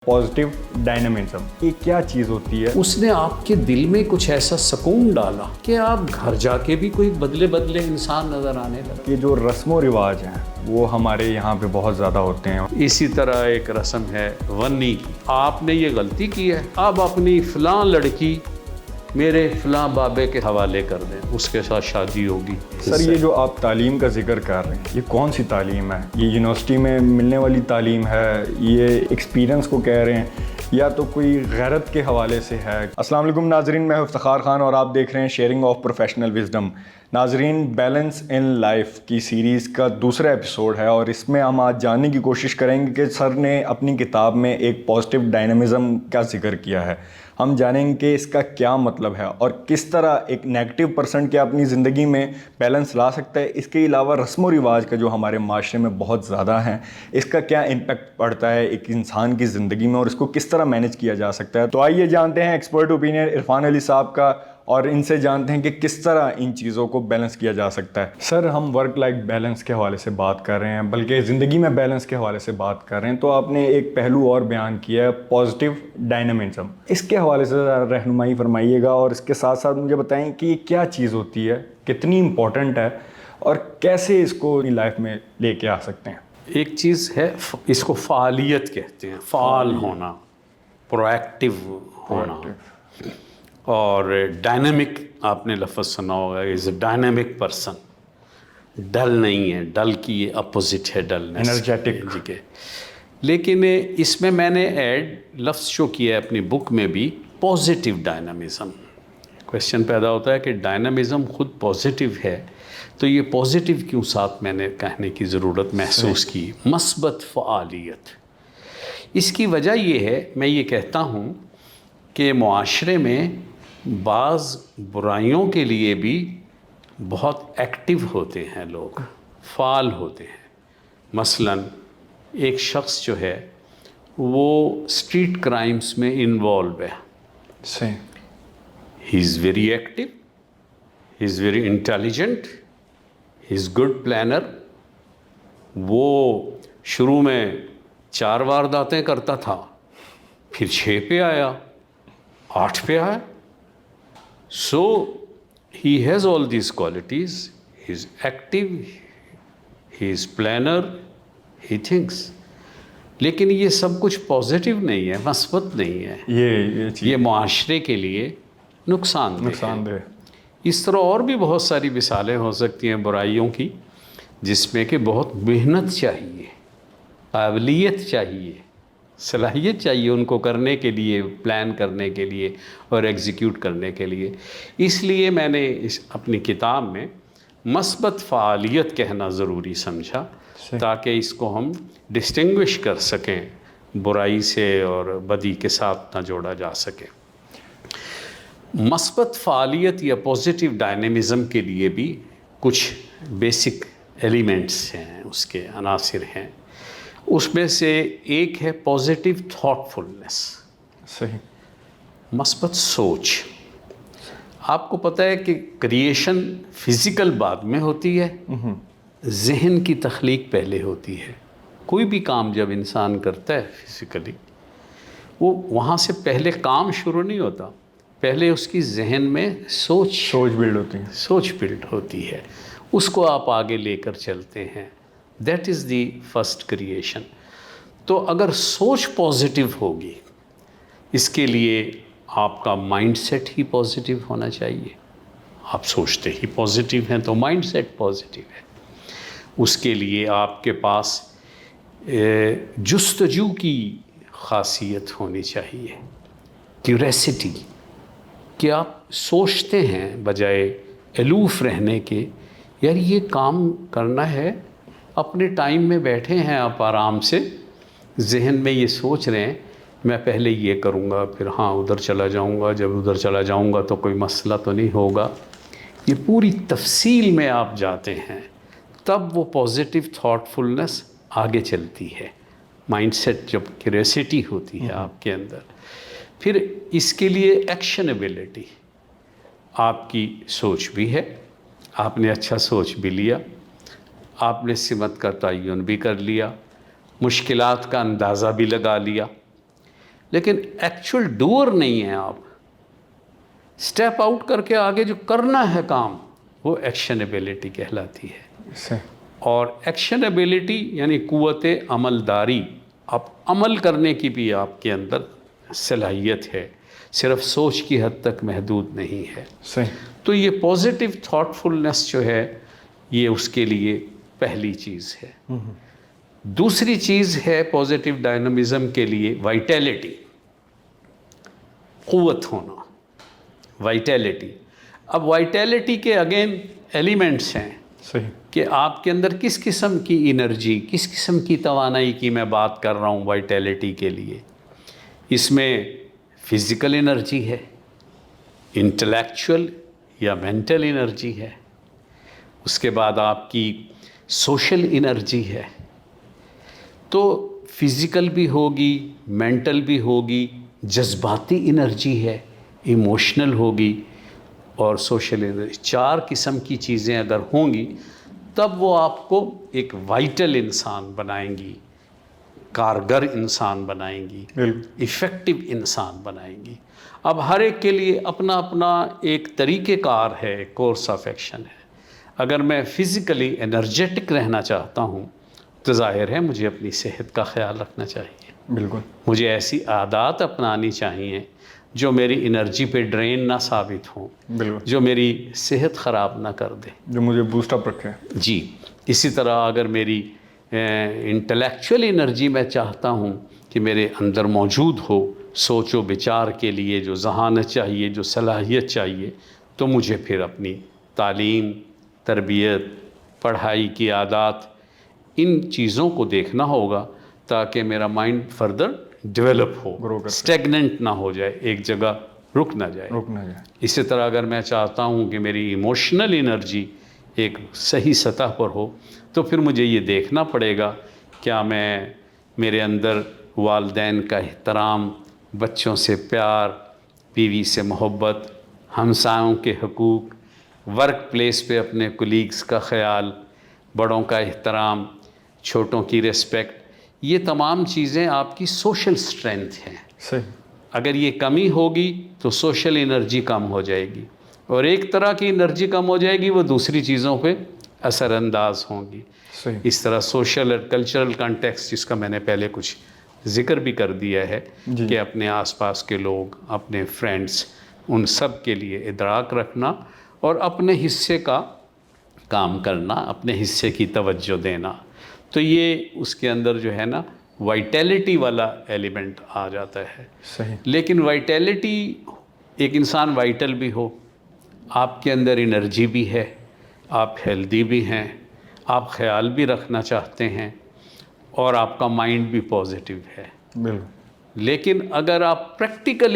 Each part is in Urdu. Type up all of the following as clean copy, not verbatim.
پازیٹیو ڈائنامزم یہ کیا چیز ہوتی ہے؟ اس نے آپ کے دل میں کچھ ایسا سکون ڈالا کہ آپ گھر جا کے بھی کوئی بدلے انسان نظر آنے لگا۔ یہ جو رسم و رواج ہیں وہ ہمارے یہاں پہ بہت زیادہ ہوتے ہیں۔ اسی طرح ایک رسم ہے ونی کی، آپ نے یہ غلطی کی ہے، آپ اپنی فلاں لڑکی میرے فلاں بابے کے حوالے کر دیں، اس کے ساتھ شادی ہوگی۔ سر یہ جو آپ تعلیم کا ذکر کر رہے ہیں یہ کون سی تعلیم ہے؟ یہ یونیورسٹی میں ملنے والی تعلیم ہے، یہ ایکسپیرینس کو کہہ رہے ہیں، یا تو کوئی غیرت کے حوالے سے ہے؟ السلام علیکم ناظرین، میں افتخار خان اور آپ دیکھ رہے ہیں شیئرنگ آف پروفیشنل وزڈم۔ ناظرین، بیلنس ان لائف کی سیریز کا دوسرا ایپیسوڈ ہے اور اس میں ہم آج جاننے کی کوشش کریں گے کہ سر نے اپنی کتاب میں ایک پازیٹیو ڈائنامزم کا ذکر کیا ہے۔ ہم جانیں گے کہ اس کا کیا مطلب ہے اور کس طرح ایک نیگیٹو پرسن کیا اپنی زندگی میں بیلنس لا سکتا ہے۔ اس کے علاوہ رسم و رواج کا جو ہمارے معاشرے میں بہت زیادہ ہیں، اس کا کیا امپیکٹ پڑتا ہے ایک انسان کی زندگی میں اور اس کو کس طرح مینیج کیا جا سکتا ہے۔ تو آئیے جانتے ہیں ایکسپرٹ اوپینین عرفان علی صاحب کا اور ان سے جانتے ہیں کہ کس طرح ان چیزوں کو بیلنس کیا جا سکتا ہے۔ سر، ہم ورک لائف بیلنس کے حوالے سے بات کر رہے ہیں، بلکہ زندگی میں بیلنس کے حوالے سے بات کر رہے ہیں، تو آپ نے ایک پہلو اور بیان کیا ہے، پازیٹیو ڈائنامزم۔ اس کے حوالے سے رہنمائی فرمائیے گا اور اس کے ساتھ ساتھ مجھے بتائیں کہ یہ کیا چیز ہوتی ہے، کتنی امپورٹنٹ ہے اور کیسے اس کو اپنی لائف میں لے کے آ سکتے ہیں۔ ایک چیز ہے، اس کو فعالیت کہتے ہیں، فعال ہونا، پرو ایکٹیو ہونا، اور ڈائنامک آپ نے لفظ سنا ہوگا، از اے ڈائنامک پرسن، ڈل نہیں ہے، ڈل کی یہ اپوزٹ ہے ڈلنس، انرجیٹک۔ جی کہ لیکن اس میں نے ایڈ لفظ شو کیا ہے اپنی بک میں بھی، پازیٹیو ڈائنامزم۔ کویشچن پیدا ہوتا ہے کہ ڈائنامزم خود پازیٹیو ہے تو یہ پازیٹیو کیوں ساتھ میں نے کہنے کی ضرورت محسوس کی؟ مثبت فعالیت۔ اس کی وجہ یہ ہے، میں یہ کہتا ہوں کہ معاشرے میں بعض برائیوں کے لیے بھی بہت ایکٹیو ہوتے ہیں لوگ، فعال ہوتے ہیں۔ مثلاً ایک شخص جو ہے وہ اسٹریٹ کرائمز میں انوالو ہے، صحیح، he is very active, he is very intelligent, he is good planner. وہ شروع میں 4 وارداتیں کرتا تھا، پھر 6 پہ آیا، 8 پہ آیا۔ So he has all these qualities, he is active, he is planner, he thinks. لیکن یہ سب کچھ پازیٹیو نہیں ہے، مثبت نہیں ہے، یہ معاشرے کے لیے نقصان دہ ہے۔ اس طرح اور بھی بہت ساری مثالیں ہو سکتی ہیں برائیوں کی، جس میں کہ بہت محنت چاہیے، قابلیت چاہیے، صلاحیت چاہیے ان کو کرنے کے لیے، پلان کرنے کے لیے اور ایگزیکیوٹ کرنے کے لیے۔ اس لیے میں نے اپنی کتاب میں مثبت فعالیت کہنا ضروری سمجھا، تاکہ اس کو ہم ڈسٹنگوش کر سکیں، برائی سے اور بدی کے ساتھ نہ جوڑا جا سکے۔ مثبت فعالیت یا پازیٹیو ڈائنامزم کے لیے بھی کچھ بیسک ایلیمنٹس ہیں، اس کے عناصر ہیں۔ اس میں سے ایک ہے پازیٹیو تھاٹ فلنس، صحیح، مثبت سوچ۔ آپ کو پتہ ہے کہ کریشن فزیکل بعد میں ہوتی ہے، ذہن کی تخلیق پہلے ہوتی ہے۔ کوئی بھی کام جب انسان کرتا ہے فزیکلی، وہ وہاں سے پہلے کام شروع نہیں ہوتا، پہلے اس کی ذہن میں سوچ بلڈ ہوتی ہے، اس کو آپ آگے لے کر چلتے ہیں۔ That is the first creation. تو اگر سوچ پازیٹیو ہوگی، اس کے لیے آپ کا مائنڈ سیٹ ہی پازیٹیو ہونا چاہیے۔ آپ سوچتے ہی پازیٹیو ہیں تو مائنڈ سیٹ پازیٹیو ہے۔ اس کے لیے آپ کے پاس جستجو کی خاصیت ہونی چاہیے، کیوریسٹی، کہ آپ سوچتے ہیں بجائے الوف رہنے کے، یار یہ کام کرنا ہے، اپنے ٹائم میں بیٹھے ہیں آپ آرام سے، ذہن میں یہ سوچ رہے ہیں میں پہلے یہ کروں گا، پھر ہاں ادھر چلا جاؤں گا، جب ادھر چلا جاؤں گا تو کوئی مسئلہ تو نہیں ہوگا۔ یہ پوری تفصیل میں آپ جاتے ہیں، تب وہ پازیٹیو تھاٹ فلنس آگے چلتی ہے، مائنڈ سیٹ جب کیوریسٹی ہوتی ہے آپ کے اندر۔ پھر اس کے لیے ایکشنیبلٹی، آپ کی سوچ بھی ہے، آپ نے اچھا سوچ بھی لیا، آپ نے سمت کا تعین بھی کر لیا، مشکلات کا اندازہ بھی لگا لیا، لیکن ایکچوئل ڈوئر نہیں ہیں آپ. اسٹیپ آؤٹ کر کے آگے جو کرنا ہے کام وہ ایکشنیبلٹی کہلاتی ہے. صحیح. اور ایکشنیبلٹی یعنی قوت عمل داری، اب عمل کرنے کی بھی آپ کے اندر صلاحیت ہے، صرف سوچ کی حد تک محدود نہیں ہے. صحیح. تو یہ پازیٹیو تھاٹ فلنس جو ہے یہ اس کے لیے پہلی چیز ہے. دوسری چیز ہے پازیٹیو ڈائنامزم کے لیے وائٹیلٹی، قوت ہونا، وائٹیلٹی. اب وائٹیلٹی کے اگین ایلیمنٹس ہیں صحیح. کہ آپ کے اندر کس قسم کی انرجی، کس قسم کی توانائی کی میں بات کر رہا ہوں وائٹیلٹی کے لیے. اس میں فزیکل انرجی ہے، انٹلیکچوئل یا مینٹل انرجی ہے، اس کے بعد آپ کی سوشل انرجی ہے. تو فزیکل بھی ہوگی، مینٹل بھی ہوگی، جذباتی انرجی ہے، ایموشنل ہوگی اور سوشل انرجی. 4 قسم کی چیزیں اگر ہوں گی تب وہ آپ کو ایک وائٹل انسان بنائیں گی، کارگر انسان بنائیں گی، ایفیکٹو انسان بنائیں گی. اب ہر ایک کے لیے اپنا اپنا ایک طریقہ کار ہے، ایک کورس آف ایکشن ہے. اگر میں فزیکلی انرجیٹک رہنا چاہتا ہوں تو ظاہر ہے مجھے اپنی صحت کا خیال رکھنا چاہیے. بالکل. مجھے ایسی عادات اپنانی چاہیے جو میری انرجی پہ ڈرین نہ ثابت ہوں، بالکل، جو میری صحت خراب نہ کر دے، جو مجھے بوسٹ اپ رکھے. جی. اسی طرح اگر میری انٹلیکچوئل انرجی میں چاہتا ہوں کہ میرے اندر موجود ہو سوچ و بچار کے لیے جو ذہانت چاہیے، جو صلاحیت چاہیے، تو مجھے پھر اپنی تعلیم، تربیت، پڑھائی کی عادات، ان چیزوں کو دیکھنا ہوگا تاکہ میرا مائنڈ فردر ڈیولپ ہو، اسٹیگننٹ نہ ہو جائے، ایک جگہ رک نہ جائے. اسی طرح اگر میں چاہتا ہوں کہ میری ایموشنل انرجی ایک صحیح سطح پر ہو تو پھر مجھے یہ دیکھنا پڑے گا کیا میرے اندر والدین کا احترام، بچوں سے پیار، بیوی سے محبت، ہمسایوں کے حقوق، ورک پلیس پہ اپنے کولیگز کا خیال، بڑوں کا احترام، چھوٹوں کی ریسپیکٹ، یہ تمام چیزیں آپ کی سوشل سٹرینتھ ہیں. صحیح. اگر یہ کمی ہوگی تو سوشل انرجی کم ہو جائے گی، اور ایک طرح کی انرجی کم ہو جائے گی وہ دوسری چیزوں پہ اثر انداز ہوں گی. صحیح. اس طرح سوشل اور کلچرل کانٹیکسٹ، جس کا میں نے پہلے کچھ ذکر بھی کر دیا ہے کہ اپنے آس پاس کے لوگ، اپنے فرینڈس، ان سب کے لیے ادراک رکھنا اور اپنے حصے کا کام کرنا، اپنے حصے کی توجہ دینا. تو یہ اس کے اندر جو ہے نا وائٹیلٹی والا ایلیمنٹ آ جاتا ہے. صحیح. لیکن وائٹیلٹی، ایک انسان وائٹل بھی ہو، آپ کے اندر انرجی بھی ہے، آپ ہیلدی بھی ہیں، آپ خیال بھی رکھنا چاہتے ہیں اور آپ کا مائنڈ بھی پازیٹیو ہے. بالکل. لیکن اگر آپ پریکٹیکل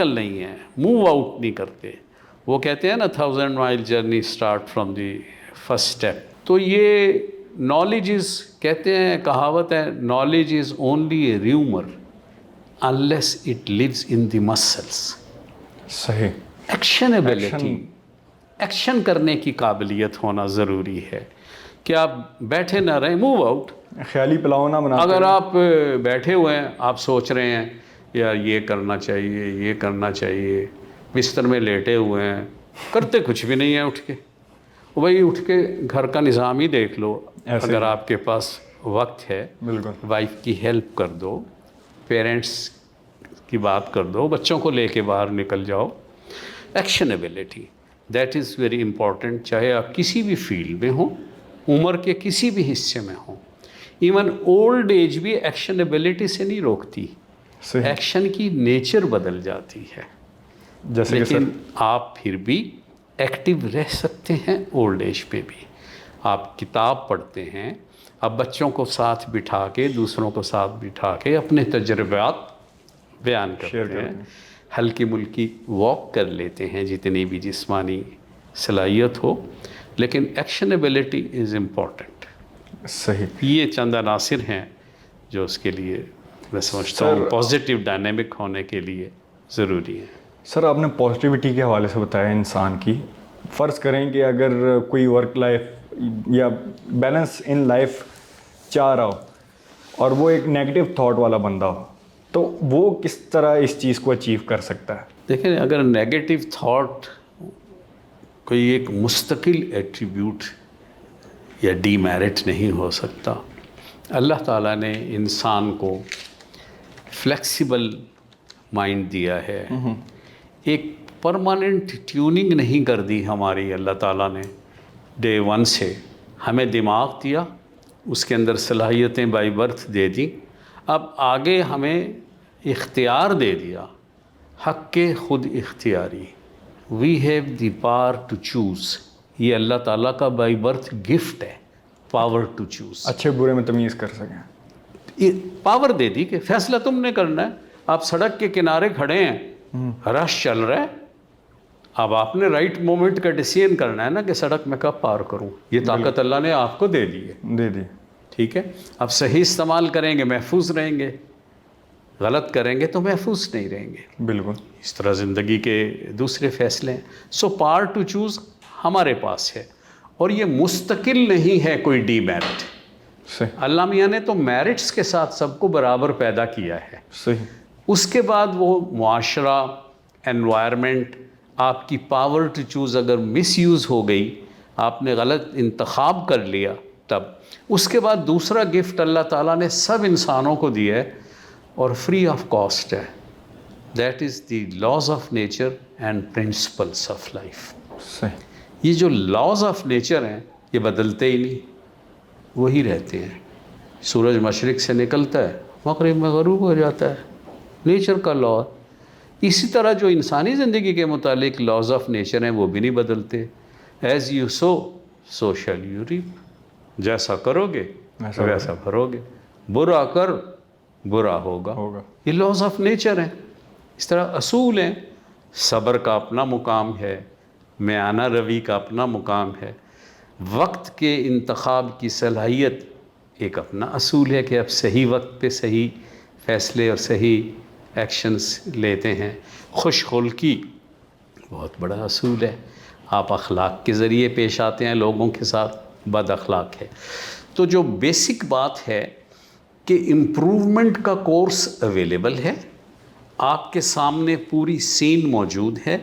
نہیں ہیں، موو آؤٹ نہیں کرتے، وہ کہتے ہیں نا 1000 مائل journey start from the first step. تو یہ نالج از، کہتے ہیں، کہاوت ہے، knowledge is only a rumour unless it leaves in the muscles. صحیح. ایکشنیبلٹی، ایکشن کرنے کی قابلیت ہونا ضروری ہے کہ آپ بیٹھے نہ رہیں، موو آؤٹ. خیالی پلاؤ نہ بنا. اگر آپ بیٹھے ہوئے ہیں، آپ سوچ رہے ہیں یار یہ کرنا چاہیے، یہ کرنا چاہیے، بستر میں لیٹے ہوئے ہیں، کرتے کچھ بھی نہیں ہیں اٹھ کے، وہی اٹھ کے گھر کا نظام ہی دیکھ لو. اگر آپ کے پاس وقت ہے، بالکل، وائف کی ہیلپ کر دو، پیرنٹس کی بات کر دو، بچوں کو لے کے باہر نکل جاؤ. ایکشنیبلٹی، دیٹ از ویری امپورٹنٹ. چاہے آپ کسی بھی فیلڈ میں ہوں، عمر کے کسی بھی حصے میں ہوں. ایون اولڈ ایج بھی ایکشنیبلٹی سے نہیں روکتی. ایکشن کی نیچر بدل جاتی ہے، لیکن آپ پھر بھی ایکٹیو رہ سکتے ہیں اولڈ ایج پہ بھی. آپ کتاب پڑھتے ہیں، اب بچوں کو ساتھ بٹھا کے، دوسروں کو ساتھ بٹھا کے اپنے تجربات بیان کرتے ہیں، ہلکی ملکی واک کر لیتے ہیں جتنی بھی جسمانی صلاحیت ہو. لیکن ایکشنیبلٹی از امپورٹنٹ. صحیح. یہ چند عناصر ہیں جو اس کے لیے میں سمجھتا ہوں پازیٹیو ڈائنامک ہونے کے لیے ضروری ہے. سر، آپ نے پازیٹیوٹی کے حوالے سے بتایا انسان کی. فرض کریں کہ اگر کوئی ورک لائف یا بیلنس ان لائف چاہ رہا ہو اور وہ ایک نیگیٹو تھاٹ والا بندہ ہو، تو وہ کس طرح اس چیز کو اچیو کر سکتا ہے؟ دیکھیں اگر نیگیٹو تھاٹ کوئی ایک مستقل ایٹریبیوٹ یا ڈی میرٹ نہیں ہو سکتا. اللہ تعالیٰ نے انسان کو فلیکسیبل مائنڈ دیا ہے, ایک پرماننٹ ٹیوننگ نہیں کر دی ہماری اللہ تعالیٰ نے ڈے ون سے. ہمیں دماغ دیا, اس کے اندر صلاحیتیں بائی برتھ دے دیں, اب آگے ہمیں اختیار دے دیا, حق کے خود اختیاری. We have the power to choose. یہ اللہ تعالیٰ کا بائی برتھ گفٹ ہے, پاور ٹو چوز. اچھے برے میں تمیز کر سکیں. یہ پاور دے دی کہ فیصلہ تم نے کرنا ہے. آپ سڑک کے کنارے کھڑے ہیں, رش چل رہا ہے, اب آپ نے رائٹ مومنٹ کا ڈیسیژن کرنا ہے نا کہ سڑک میں کب پار کروں. یہ طاقت اللہ نے آپ کو دے دی ہے, دے دی. ٹھیک ہے, اب صحیح استعمال کریں گے محفوظ رہیں گے, غلط کریں گے تو محفوظ نہیں رہیں گے. بالکل اس طرح زندگی کے دوسرے فیصلے ہیں. سو پاور ٹو چوز ہمارے پاس ہے, اور یہ مستقل نہیں ہے کوئی ڈی میرٹ. صحیح. اللہ میاں نے تو میرٹس کے ساتھ سب کو برابر پیدا کیا ہے. صحیح. اس کے بعد وہ معاشرہ, انوائرمنٹ, آپ کی پاور ٹو چوز اگر مس یوز ہو گئی, آپ نے غلط انتخاب کر لیا, تب اس کے بعد دوسرا گفٹ اللہ تعالیٰ نے سب انسانوں کو دیا ہے اور فری آف کاسٹ ہے. That is the laws of nature and principles of life. صحیح. یہ جو لاز آف نیچر ہیں یہ بدلتے ہی نہیں, وہی رہتے ہیں. سورج مشرق سے نکلتا ہے, مغرب میں غروب ہو جاتا ہے, نیچر کا لا. اسی طرح جو انسانی زندگی کے متعلق لاز آف نیچر ہیں وہ بھی نہیں بدلتے. As you sow shall you reap. جیسا کرو گے ویسا بھرو گے, برا کر برا ہوگا. یہ لاز آف نیچر ہیں. اس طرح اصول ہیں. صبر کا اپنا مقام ہے, میانہ روی کا اپنا مقام ہے, وقت کے انتخاب کی صلاحیت ایک اپنا اصول ہے کہ اب صحیح وقت پہ صحیح فیصلے اور صحیح ایکشنز لیتے ہیں. خوش خلقی بہت بڑا اصول ہے. آپ اخلاق کے ذریعے پیش آتے ہیں لوگوں کے ساتھ, بد اخلاق ہے. تو جو بیسک بات ہے کہ امپروومنٹ کا کورس اویلیبل ہے, آپ کے سامنے پوری سین موجود ہے,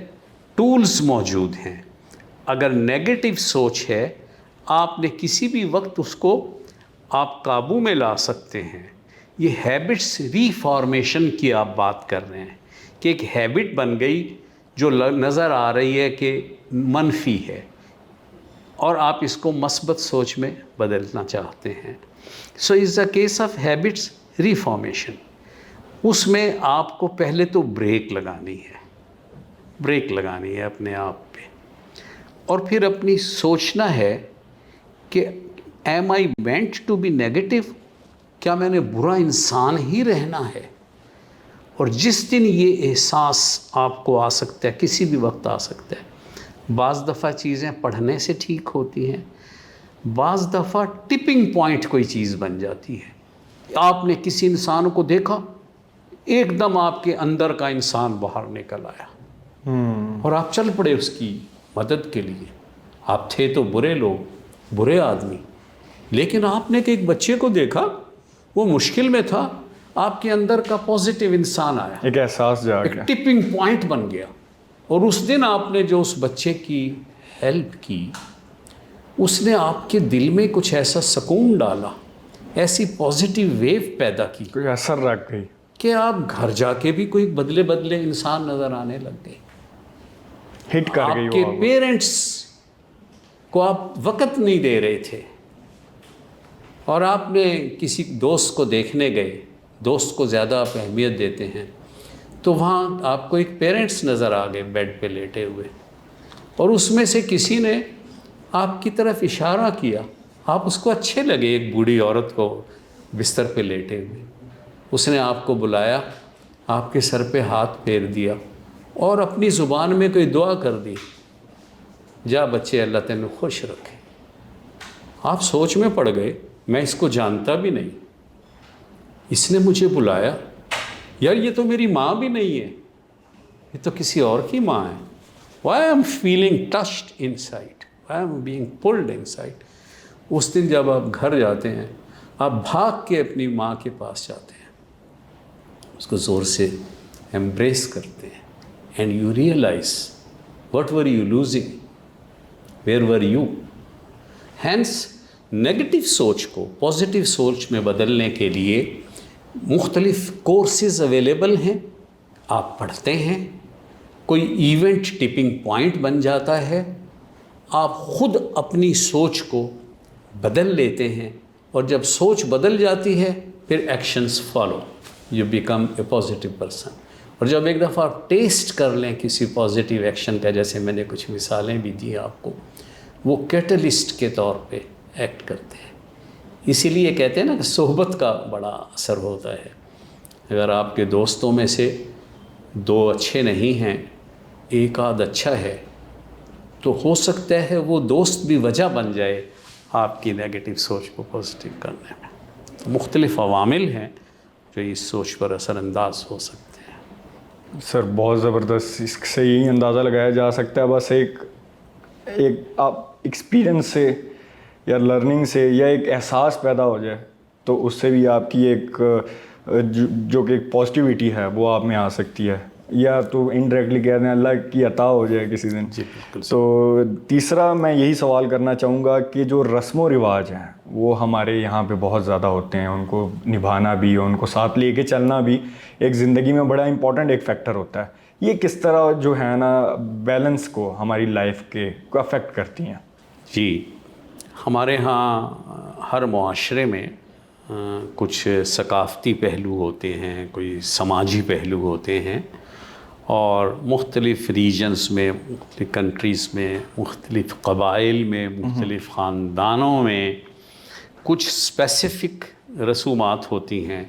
ٹولز موجود ہیں. اگر نیگیٹو سوچ ہے آپ نے کسی بھی وقت اس کو آپ قابو میں لا سکتے ہیں. یہ ہیبٹس ری فارمیشن کی آپ بات کر رہے ہیں کہ ایک ہیبٹ بن گئی جو نظر آ رہی ہے کہ منفی ہے, اور آپ اس کو مثبت سوچ میں بدلنا چاہتے ہیں. So is a case of habits reformation. اس میں آپ کو پہلے تو بریک لگانی ہے اپنے آپ پہ, اور پھر اپنی سوچنا ہے کہ am I meant to be negative. کیا میں نے برا انسان ہی رہنا ہے؟ اور جس دن یہ احساس آپ کو آ سکتا ہے, کسی بھی وقت آ سکتا ہے. بعض دفعہ چیزیں پڑھنے سے ٹھیک ہوتی ہیں, بعض دفعہ ٹپنگ پوائنٹ کوئی چیز بن جاتی ہے. آپ نے کسی انسان کو دیکھا, ایک دم آپ کے اندر کا انسان باہر نکل آیا اور آپ چل پڑے اس کی مدد کے لیے. آپ تھے تو برے لوگ, برے آدمی, لیکن آپ نے کہ ایک بچے کو دیکھا, وہ مشکل میں تھا, آپ کے اندر کا پازیٹیو انسان آیا, ایک احساس جا ایک گیا, ٹپنگ پوائنٹ بن گیا. اور اس دن آپ نے جو اس بچے کی ہیلپ کی, اس نے آپ کے دل میں کچھ ایسا سکون ڈالا, ایسی پازیٹیو ویو پیدا کی, کوئی اثر رکھ گئی کہ آپ گھر جا کے بھی کوئی بدلے انسان نظر آنے لگ گئے. ہٹ کر گئی. آپ کے پیرنٹس کو آپ وقت نہیں دے رہے تھے, اور آپ نے کسی دوست کو دیکھنے گئے, دوست کو زیادہ آپ اہمیت دیتے ہیں, تو وہاں آپ کو ایک پیرنٹس نظر آ گئے بیڈ پہ لیٹے ہوئے, اور اس میں سے کسی نے آپ کی طرف اشارہ کیا, آپ اس کو اچھے لگے. ایک بوڑھی عورت کو بستر پہ لیٹے ہوئے, اس نے آپ کو بلایا, آپ کے سر پہ ہاتھ پھیر دیا اور اپنی زبان میں کوئی دعا کر دی, جا بچے اللہ تینوں خوش رکھے. آپ سوچ میں پڑ گئے, میں اس کو جانتا بھی نہیں, اس نے مجھے بلایا, یار یہ تو میری ماں بھی نہیں ہے, یہ تو کسی اور کی ماں ہے. Why I am feeling touched inside, why I am being pulled inside. اس دن جب آپ گھر جاتے ہیں, آپ بھاگ کے اپنی ماں کے پاس جاتے ہیں, اس کو زور سے ایمبریس کرتے ہیں. And you realize what were you losing, where were you. Hence negative سوچ کو پازیٹیو سوچ میں بدلنے کے لیے مختلف کورسز اویلیبل ہیں. آپ پڑھتے ہیں, کوئی ایونٹ ٹپنگ پوائنٹ بن جاتا ہے, آپ خود اپنی سوچ کو بدل لیتے ہیں, اور جب سوچ بدل جاتی ہے پھر actions follow, you become a positive person. اور جب ایک دفعہ آپ ٹیسٹ کر لیں کسی پازیٹیو ایکشن کا, جیسے میں نے کچھ مثالیں بھی دی آپ کو, وہ کیٹلسٹ کے طور پہ ایکٹ کرتے ہیں. اسی لیے کہتے ہیں نا کہ صحبت کا بڑا اثر ہوتا ہے. اگر آپ کے دوستوں میں سے 2 اچھے نہیں ہیں, ایک آدھ اچھا ہے, تو ہو سکتا ہے وہ دوست بھی وجہ بن جائے آپ کی نگیٹو سوچ کو پازیٹیو کرنے میں. تو مختلف عوامل ہیں جو اس سوچ پر اثر انداز ہو سکتے ہیں. سر بہت زبردست, اس سے یہی اندازہ لگایا جا سکتا ہے بس ایک آپ ایکسپیرئنس سے یا لرننگ سے یا ایک احساس پیدا ہو جائے تو اس سے بھی آپ کی ایک جو کہ ایک پازیٹیوٹی ہے وہ آپ میں آ سکتی ہے, یا تو انڈائریکٹلی کہہ دیں اللہ کی عطا ہو جائے کسی دن. جی بالکل. تو تیسرا میں یہی سوال کرنا چاہوں گا کہ جو رسم و رواج ہیں وہ ہمارے یہاں پہ بہت زیادہ ہوتے ہیں, ان کو نبھانا بھی, ان کو ساتھ لے کے چلنا بھی ایک زندگی میں بڑا امپورٹنٹ ایک فیکٹر ہوتا ہے. یہ کس طرح جو ہے نا بیلنس کو ہماری لائف کے کو افیکٹ کرتی ہیں؟ جی, ہمارے ہاں ہر معاشرے میں کچھ ثقافتی پہلو ہوتے ہیں, کوئی سماجی پہلو ہوتے ہیں, اور مختلف ریجنز میں, مختلف کنٹریز میں, مختلف قبائل میں, مختلف خاندانوں میں کچھ اسپیسیفک رسومات ہوتی ہیں,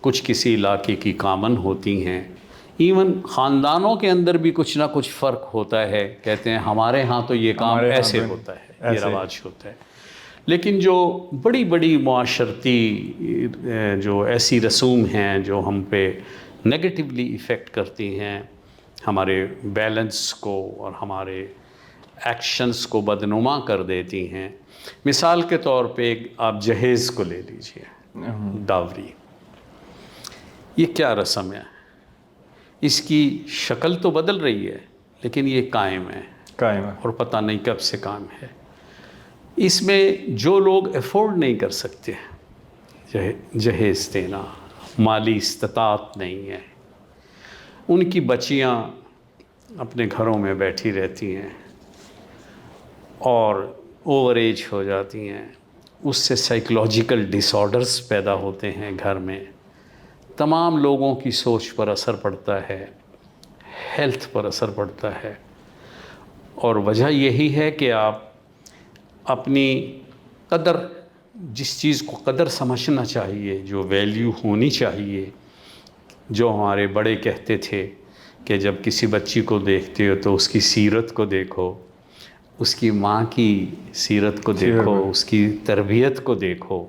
کچھ کسی علاقے کی کامن ہوتی ہیں. ایون خاندانوں کے اندر بھی کچھ نہ کچھ فرق ہوتا ہے. کہتے ہیں ہمارے ہاں تو یہ کام ایسے ہوتا ہے, یہ رواج ہوتا ہے. لیکن جو بڑی بڑی معاشرتی جو ایسی رسوم ہیں جو ہم پہ نگیٹیولی ایفیکٹ کرتی ہیں, ہمارے بیلنس کو اور ہمارے ایکشنز کو بدنما کر دیتی ہیں. مثال کے طور پہ آپ جہیز کو لے لیجئے, ڈاوری. یہ کیا رسم ہے؟ اس کی شکل تو بدل رہی ہے لیکن یہ قائم ہے اور پتہ نہیں کب سے قائم ہے. اس میں جو لوگ افورڈ نہیں کر سکتے جہیز دینا, مالی استطاعت نہیں ہے, ان کی بچیاں اپنے گھروں میں بیٹھی رہتی ہیں اور اوور ایج ہو جاتی ہیں, اس سے سائیکولوجیکل ڈس آرڈرز پیدا ہوتے ہیں گھر میں. تمام لوگوں کی سوچ پر اثر پڑتا ہے, ہیلتھ پر اثر پڑتا ہے, اور وجہ یہی ہے کہ آپ اپنی قدر, جس چیز کو قدر سمجھنا چاہیے, جو ویلیو ہونی چاہیے, جو ہمارے بڑے کہتے تھے کہ جب کسی بچی کو دیکھتے ہو تو اس کی سیرت کو دیکھو, اس کی ماں کی سیرت کو دیکھو, اس کی تربیت کو دیکھو.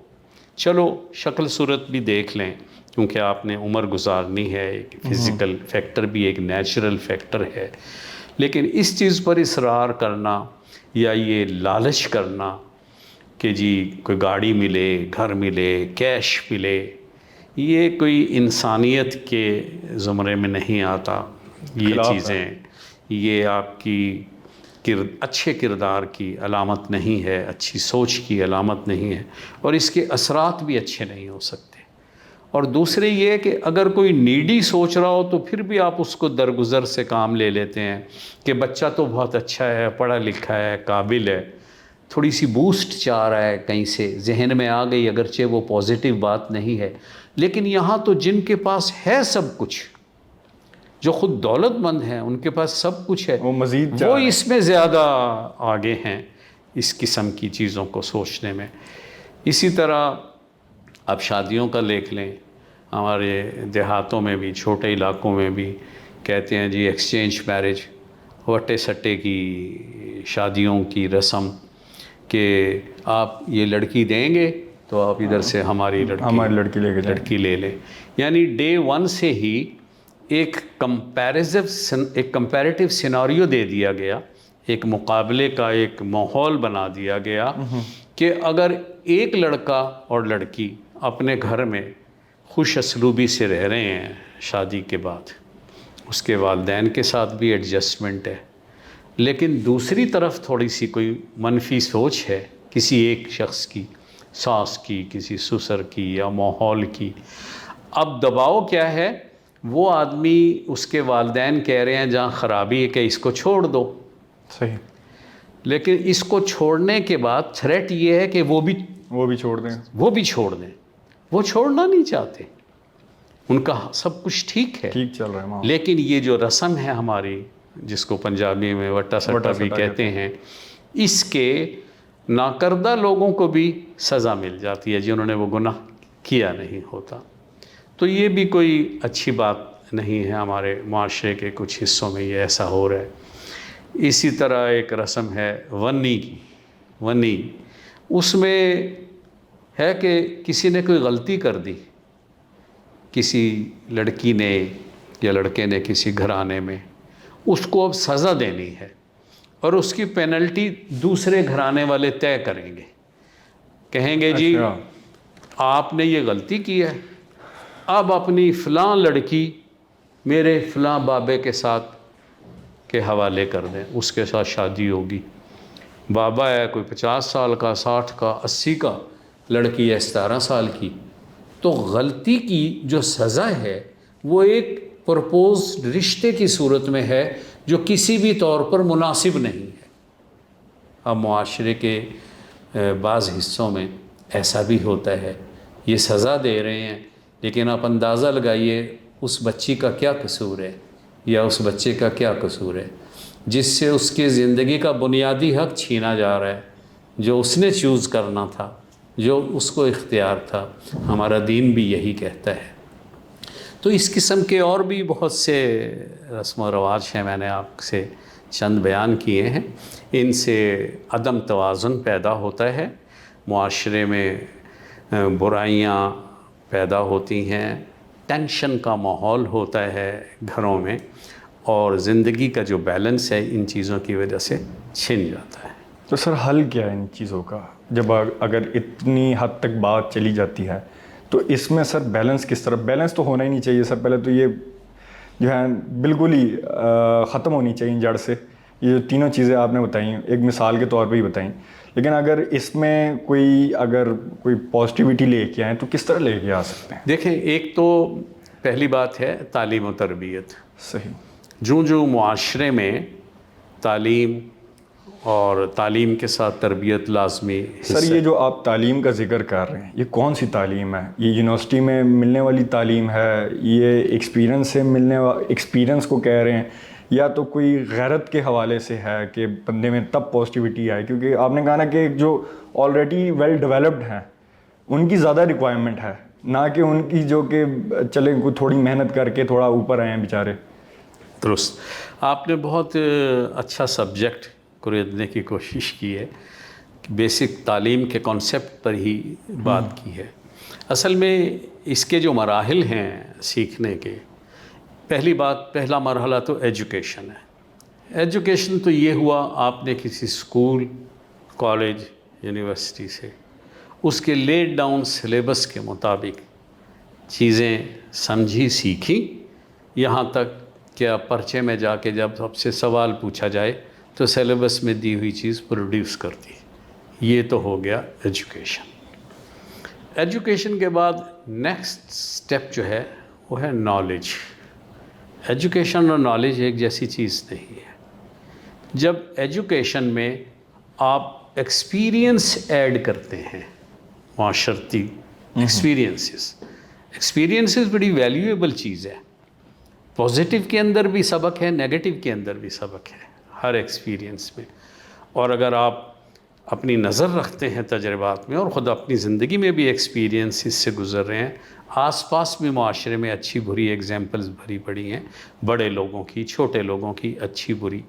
چلو شکل صورت بھی دیکھ لیں کیونکہ آپ نے عمر گزارنی ہے, ایک فزیکل فیکٹر بھی ایک نیچرل فیکٹر ہے. لیکن اس چیز پر اصرار کرنا یا یہ لالچ کرنا کہ جی کوئی گاڑی ملے, گھر ملے, کیش ملے, یہ کوئی انسانیت کے زمرے میں نہیں آتا. یہ چیزیں, یہ آپ کی اچھے کردار کی علامت نہیں ہے, اچھی سوچ کی علامت نہیں ہے, اور اس کے اثرات بھی اچھے نہیں ہو سکتے. اور دوسرے یہ کہ اگر کوئی نیڈی سوچ رہا ہو تو پھر بھی آپ اس کو درگزر سے کام لے لیتے ہیں کہ بچہ تو بہت اچھا ہے, پڑھا لکھا ہے, قابل ہے, تھوڑی سی بوسٹ چاہ رہا ہے کہیں سے, ذہن میں آ گئی, اگرچہ وہ پازیٹیو بات نہیں ہے. لیکن یہاں تو جن کے پاس ہے سب کچھ, جو خود دولت مند ہیں, ان کے پاس سب کچھ ہے, وہ مزید وہ اس میں زیادہ آگے ہیں اس قسم کی چیزوں کو سوچنے میں. اسی طرح آپ شادیوں کا دیکھ لیں, ہمارے دیہاتوں میں بھی, چھوٹے علاقوں میں بھی کہتے ہیں جی ایکسچینج میرج, وٹے سٹے کی شادیوں کی رسم کہ آپ یہ لڑکی دیں گے تو آپ ادھر سے ہماری لڑکی لے لیں. یعنی ڈے 1 سے ہی ایک کمپیریٹیو سیناریو دے دیا گیا, ایک مقابلے کا ایک ماحول بنا دیا گیا کہ اگر ایک لڑکا اور لڑکی اپنے گھر میں خوش اسلوبی سے رہ رہے ہیں شادی کے بعد، اس کے والدین کے ساتھ بھی ایڈجسٹمنٹ ہے، لیکن دوسری طرف تھوڑی سی کوئی منفی سوچ ہے کسی ایک شخص کی، ساس کی، کسی سسر کی یا ماحول کی۔ اب دباؤ کیا ہے، وہ آدمی، اس کے والدین کہہ رہے ہیں جہاں خرابی ہے کہ اس کو چھوڑ دو، صحیح، لیکن اس کو چھوڑنے کے بعد تھریٹ یہ ہے کہ وہ بھی چھوڑ دیں، چھوڑ دیں۔ وہ چھوڑنا نہیں چاہتے، ان کا سب کچھ ٹھیک ہے، ٹھیک چل رہا ہے ماحول۔ لیکن یہ جو رسم ہے ہماری، جس کو پنجابی میں وٹا سٹا بھی کہتے ہیں، اس کے ناکردہ لوگوں کو بھی سزا مل جاتی ہے جنہوں نے وہ گناہ کیا نہیں ہوتا۔ تو یہ بھی کوئی اچھی بات نہیں ہے، ہمارے معاشرے کے کچھ حصوں میں یہ ایسا ہو رہا ہے۔ اسی طرح ایک رسم ہے ونی کی، ونی، اس میں ہے کہ کسی نے کوئی غلطی کر دی، کسی لڑکی نے یا لڑکے نے کسی گھرانے میں، اس کو اب سزا دینی ہے، اور اس کی پینلٹی دوسرے گھرانے والے طے کریں گے، کہیں گے جی آپ نے یہ غلطی کی ہے، اب اپنی فلاں لڑکی میرے فلاں بابے کے ساتھ کے حوالے کر دیں، اس کے ساتھ شادی ہوگی۔ بابا ہے کوئی 50 سال کا، 60 کا، 80 کا، لڑکی ہے 17 سال کی۔ تو غلطی کی جو سزا ہے وہ ایک پرپوزڈ رشتے کی صورت میں ہے جو کسی بھی طور پر مناسب نہیں ہے۔ اب معاشرے کے بعض حصوں میں ایسا بھی ہوتا ہے، یہ سزا دے رہے ہیں، لیکن آپ اندازہ لگائیے اس بچی کا کیا قصور ہے یا اس بچے کا کیا قصور ہے، جس سے اس کی زندگی کا بنیادی حق چھینا جا رہا ہے، جو اس نے چوز کرنا تھا، جو اس کو اختیار تھا۔ ہمارا دین بھی یہی کہتا ہے۔ تو اس قسم کے اور بھی بہت سے رسم و رواج ہیں، میں نے آپ سے چند بیان کیے ہیں۔ ان سے عدم توازن پیدا ہوتا ہے، معاشرے میں برائیاں پیدا ہوتی ہیں، ٹینشن کا ماحول ہوتا ہے گھروں میں، اور زندگی کا جو بیلنس ہے ان چیزوں کی وجہ سے چھن جاتا ہے۔ تو سر حل کیا ہے ان چیزوں کا؟ جب اگر اتنی حد تک بات چلی جاتی ہے تو اس میں سر بیلنس کس طرح؟ بیلنس تو ہونا ہی نہیں چاہیے سر، پہلے تو یہ جو ہے بالکل ہی ختم ہونی چاہیے جڑ سے۔ یہ جو تینوں چیزیں آپ نے بتائیں ایک مثال کے طور پہ ہی بتائیں، لیکن اگر اس میں کوئی پازیٹیوٹی لے کے آئیں تو کس طرح لے کے آ سکتے ہیں؟ دیکھیں، ایک تو پہلی بات ہے تعلیم و تربیت۔ صحیح۔ جو معاشرے میں تعلیم اور تعلیم کے ساتھ تربیت لازمی سر یہ جو آپ تعلیم کا ذکر کر رہے ہیں، یہ کون سی تعلیم ہے؟ یہ یونیورسٹی میں ملنے والی تعلیم ہے، یہ ایکسپیرینس سے ایکسپیرینس کو کہہ رہے ہیں، یا تو کوئی غیرت کے حوالے سے ہے کہ بندے میں تب پازیٹیوٹی آئے؟ کیونکہ آپ نے کہا نا کہ جو آلریڈی ویل ڈیولپڈ ہیں ان کی زیادہ ریکوائرمنٹ ہے، نہ کہ ان کی جو کہ چلیں کوئی تھوڑی محنت کر کے تھوڑا اوپر آئے ہیں بیچارے۔ درست، آپ نے بہت اچھا سبجیکٹ کو لینے کی کوشش کی ہے، بیسک تعلیم کے کانسیپٹ پر ہی بات کی ہے۔ اصل میں اس کے جو مراحل ہیں سیکھنے کے، پہلا مرحلہ تو ایجوکیشن ہے۔ ایجوکیشن تو یہ ہوا آپ نے کسی اسکول، کالج، یونیورسٹی سے اس کے لیڈ ڈاؤن سلیبس کے مطابق چیزیں سمجھی، سیکھی، یہاں تک کہ آپ پرچے میں جا کے جب آپ سے سوال پوچھا جائے تو سلیبس میں دی ہوئی چیز پروڈیوس کرتی۔ یہ تو ہو گیا ایجوکیشن۔ ایجوکیشن کے بعد نیکسٹ سٹیپ جو ہے وہ ہے نالج۔ ایجوکیشن اور نالج ایک جیسی چیز نہیں ہے۔ جب ایجوکیشن میں آپ ایکسپیرینس ایڈ کرتے ہیں، معاشرتی ایکسپیرینسز بڑی ویلیویبل چیز ہے۔ پازیٹیو کے اندر بھی سبق ہے، نیگیٹو کے اندر بھی سبق ہے ہر ایکسپیرینس میں۔ اور اگر آپ اپنی نظر رکھتے ہیں تجربات میں اور خود اپنی زندگی میں بھی ایکسپیرینسز سے گزر رہے ہیں، آس پاس بھی معاشرے میں اچھی بری ایگزامپلز بھری پڑی ہیں، بڑے لوگوں کی، چھوٹے لوگوں کی، اچھی بری،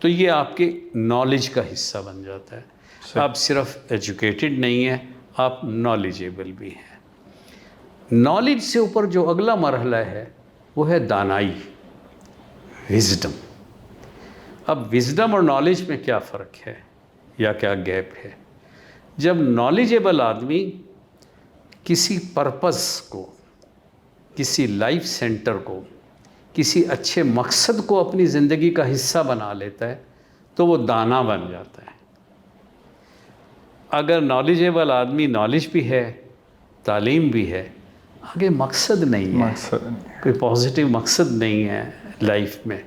تو یہ آپ کے نالج کا حصہ بن جاتا ہے۔ آپ صرف ایجوکیٹڈ نہیں ہیں، آپ نالجیبل بھی ہیں۔ نالج سے اوپر جو اگلا مرحلہ ہے وہ ہے دانائی، وزڈم۔ اب وزڈم اور نالج میں کیا فرق ہے یا کیا گیپ ہے؟ جب نالجیبل آدمی کسی پرپس کو، کسی لائف سینٹر کو، کسی اچھے مقصد کو اپنی زندگی کا حصہ بنا لیتا ہے تو وہ دانا بن جاتا ہے۔ اگر نالجیبل آدمی، نالج بھی ہے، تعلیم بھی ہے، آگے مقصد نہیں ہے، مقصد نہیں۔ کوئی پازیٹیو مقصد نہیں ہے لائف میں،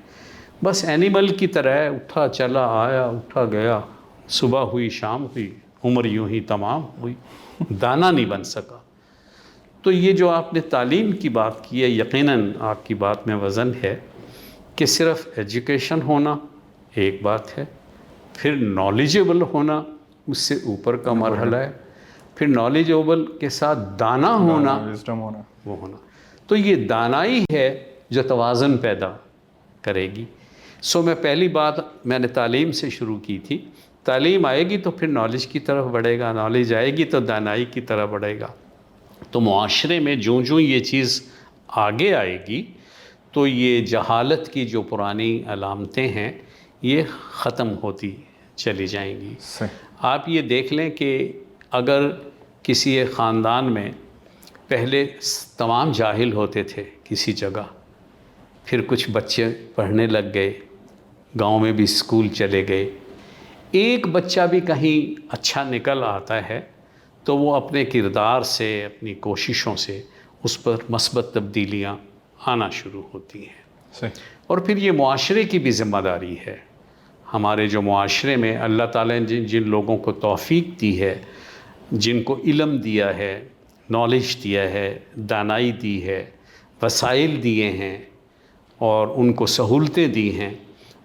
بس اینیمل کی طرح ہے، اٹھا چلا آیا، اٹھا گیا، صبح ہوئی شام ہوئی، عمر یوں ہی تمام ہوئی، دانا نہیں بن سکا۔ تو یہ جو آپ نے تعلیم کی بات کی ہے، یقیناً آپ کی بات میں وزن ہے کہ صرف ایجوکیشن ہونا ایک بات ہے، پھر نالجیبل ہونا اس سے اوپر کا مرحلہ ہے، پھر نالجیبل کے ساتھ دانا ہونا، وزڈم ہونا، وہ ہونا۔ تو یہ دانائی ہے جو توازن پیدا کرے گی۔ سو میں پہلی بات میں نے تعلیم سے شروع کی تھی، تعلیم آئے گی تو پھر نالج کی طرف بڑھے گا، نالج آئے گی تو دانائی کی طرف بڑھے گا۔ تو معاشرے میں جوں یہ چیز آگے آئے گی تو یہ جہالت کی جو پرانی علامتیں ہیں یہ ختم ہوتی چلی جائیں گی۔ صحیح۔ آپ یہ دیکھ لیں کہ اگر کسی ایک خاندان میں پہلے تمام جاہل ہوتے تھے کسی جگہ، پھر کچھ بچے پڑھنے لگ گئے، گاؤں میں بھی اسکول چلے گئے، ایک بچہ بھی کہیں اچھا نکل آتا ہے تو وہ اپنے کردار سے، اپنی کوششوں سے اس پر مثبت تبدیلیاں آنا شروع ہوتی ہیں۔ صحیح۔ اور پھر یہ معاشرے کی بھی ذمہ داری ہے، ہمارے جو معاشرے میں اللہ تعالیٰ نے جن لوگوں کو توفیق دی ہے، جن کو علم دیا ہے، نالج دیا ہے، دانائی دی ہے، وسائل دیے ہیں اور ان کو سہولتیں دی ہیں،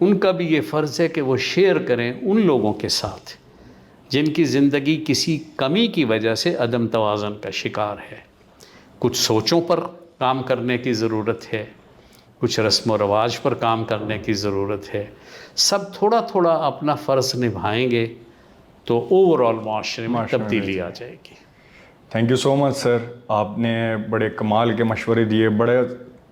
ان کا بھی یہ فرض ہے کہ وہ شیئر کریں ان لوگوں کے ساتھ جن کی زندگی کسی کمی کی وجہ سے عدم توازن کا شکار ہے۔ کچھ سوچوں پر کام کرنے کی ضرورت ہے، کچھ رسم و رواج پر کام کرنے کی ضرورت ہے، سب تھوڑا تھوڑا اپنا فرض نبھائیں گے تو اوورآل معاشرے میں تبدیلی آ جائے گی۔ تھینک یو سو مچ سر، آپ نے بڑے کمال کے مشورے دیے، بڑے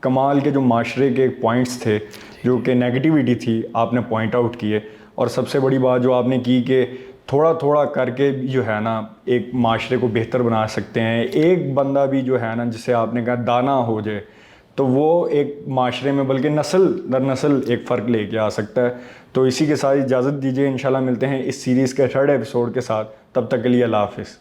کمال کے جو معاشرے کے پوائنٹس تھے جو کہ نیگیٹیوٹی تھی آپ نے پوائنٹ آؤٹ کیے، اور سب سے بڑی بات جو آپ نے کی کہ تھوڑا تھوڑا کر کے جو ہے نا ایک معاشرے کو بہتر بنا سکتے ہیں۔ ایک بندہ بھی جو ہے نا جسے آپ نے کہا دانا ہو جائے تو وہ ایک معاشرے میں بلکہ نسل در نسل ایک فرق لے کے آ سکتا ہے۔ تو اسی کے ساتھ اجازت دیجیے، انشاءاللہ ملتے ہیں اس سیریز کے 3rd ایپیسوڈ کے ساتھ، تب تک کے لیے اللہ حافظ۔